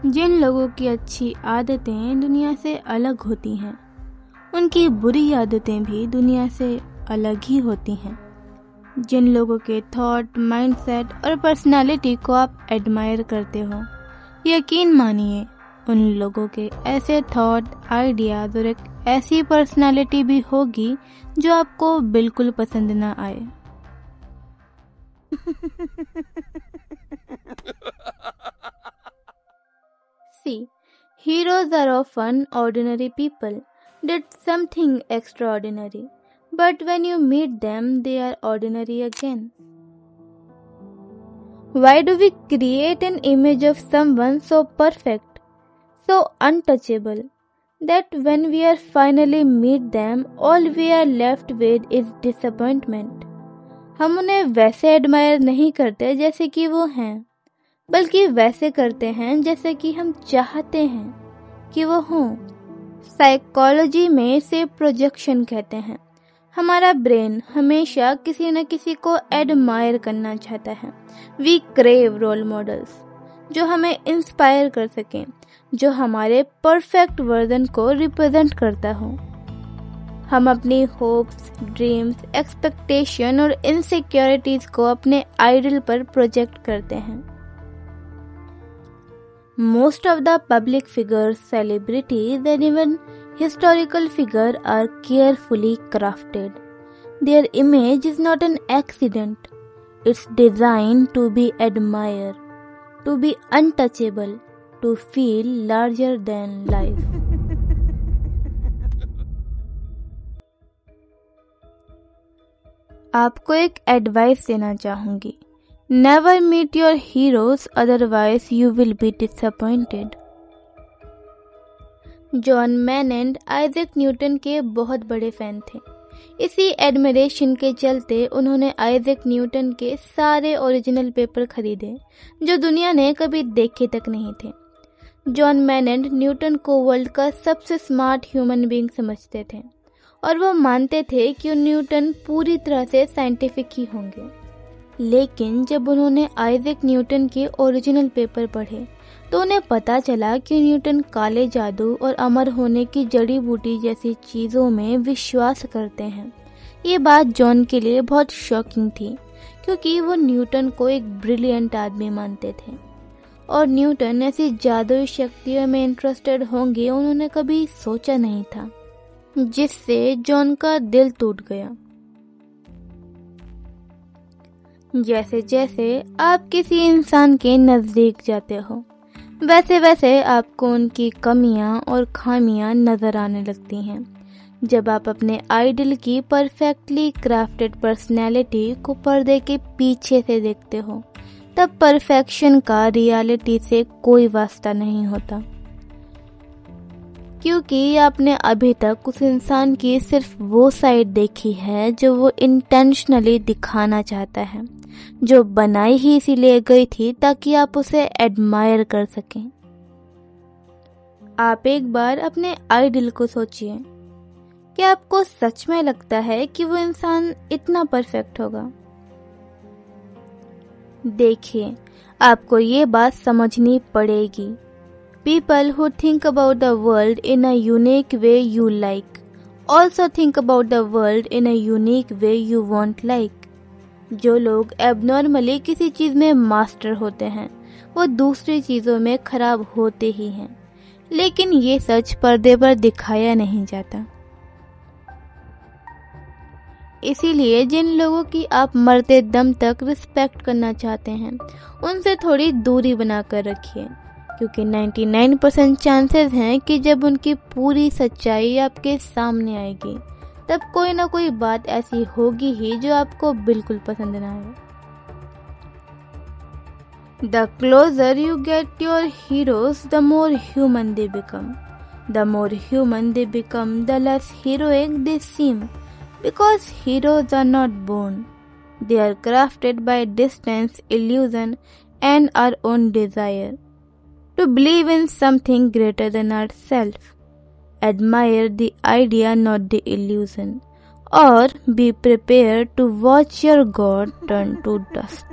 जिन लोगों की अच्छी आदतें दुनिया से अलग होती हैं, उनकी बुरी आदतें भी दुनिया से अलग ही होती हैं। जिन लोगों के थॉट, माइंडसेट और पर्सनालिटी को आप एडमायर करते हो, यकीन मानिए उन लोगों के ऐसे थॉट, आइडियाज और एक ऐसी पर्सनालिटी भी होगी जो आपको बिल्कुल पसंद ना आए। See, heroes are often ordinary people, did something extraordinary, but when you meet them, they are ordinary again. Why do we create an image of someone so perfect, so untouchable, that when we are finally meet them, all we are left with is disappointment? हम उन्हें वैसे admire नहीं करते जैसे कि वो हैं, बल्कि वैसे करते हैं जैसे कि हम चाहते हैं कि वो हों। साइकोलॉजी में इसे प्रोजेक्शन कहते हैं। हमारा ब्रेन हमेशा किसी न किसी को एडमायर करना चाहता है। वी क्रेव रोल मॉडल्स जो हमें इंस्पायर कर सकें, जो हमारे परफेक्ट वर्जन को रिप्रेजेंट करता हो। हम अपनी होप्स, ड्रीम्स, एक्सपेक्टेशन और इनसिक्योरिटीज को अपने आइडल पर प्रोजेक्ट करते हैं। Most of the public figures, celebrities and even historical figures are carefully crafted. Their image is not an accident. It's designed to be admired, to be untouchable, to feel larger than life. आपको एक advice देना चाहूँगी। Never meet your heroes, otherwise you will be disappointed. John मैनेंड Isaac Newton के बहुत बड़े fan थे। इसी एडमिरेशन के चलते उन्होंने आइजैक न्यूटन के सारे ओरिजिनल पेपर खरीदे जो दुनिया ने कभी देखे तक नहीं थे। जॉन मैनेंड न्यूटन को वर्ल्ड का सबसे स्मार्ट ह्यूमन बीइंग समझते थे और वो मानते थे कि न्यूटन पूरी तरह से साइंटिफिक ही होंगे। लेकिन जब उन्होंने आइजैक न्यूटन के ओरिजिनल पेपर पढ़े तो उन्हें पता चला कि न्यूटन काले जादू और अमर होने की जड़ी बूटी जैसी चीज़ों में विश्वास करते हैं। ये बात जॉन के लिए बहुत शॉकिंग थी क्योंकि वो न्यूटन को एक ब्रिलियंट आदमी मानते थे और न्यूटन ऐसी जादुई शक्तियों में इंटरेस्टेड होंगे उन्होंने कभी सोचा नहीं था, जिससे जॉन का दिल टूट गया। जैसे जैसे आप किसी इंसान के नज़दीक जाते हो, वैसे वैसे आपको उनकी कमियां और खामियां नज़र आने लगती हैं। जब आप अपने आइडल की परफेक्टली क्राफ्टेड पर्सनैलिटी को पर्दे के पीछे से देखते हो, तब परफेक्शन का रियलिटी से कोई वास्ता नहीं होता, क्योंकि आपने अभी तक उस इंसान की सिर्फ वो साइड देखी है जो वो इंटेंशनली दिखाना चाहता है, जो बनाई ही इसीलिए गई थी ताकि आप उसे एडमायर कर सकें। आप एक बार अपने आइडल को सोचिए, क्या आपको सच में लगता है कि वो इंसान इतना परफेक्ट होगा? देखिए, आपको ये बात समझनी पड़ेगी। People who think about the world in a unique way you like also think about the world in a unique way you won't like. जो लोग एबनॉर्मली किसी चीज़ में मास्टर होते हैं वो दूसरी चीज़ों में खराब होते ही हैं, लेकिन ये सच पर्दे पर दिखाया नहीं जाता। इसीलिए जिन लोगों की आप मरते दम तक रिस्पेक्ट करना चाहते हैं उनसे थोड़ी दूरी बनाकर रखिए, क्योंकि 99% चांसेस हैं कि जब उनकी पूरी सच्चाई आपके सामने आएगी तब कोई ना कोई बात ऐसी होगी ही जो आपको बिल्कुल पसंद ना आए। The closer you get your heroes, the more human they become. The more human they become, the less heroic they seem. Because heroes are not born. They are crafted by distance, illusion, and our own desire. To believe in something greater than ourselves. Admire the idea, not the illusion. Or be prepared to watch your God turn to dust.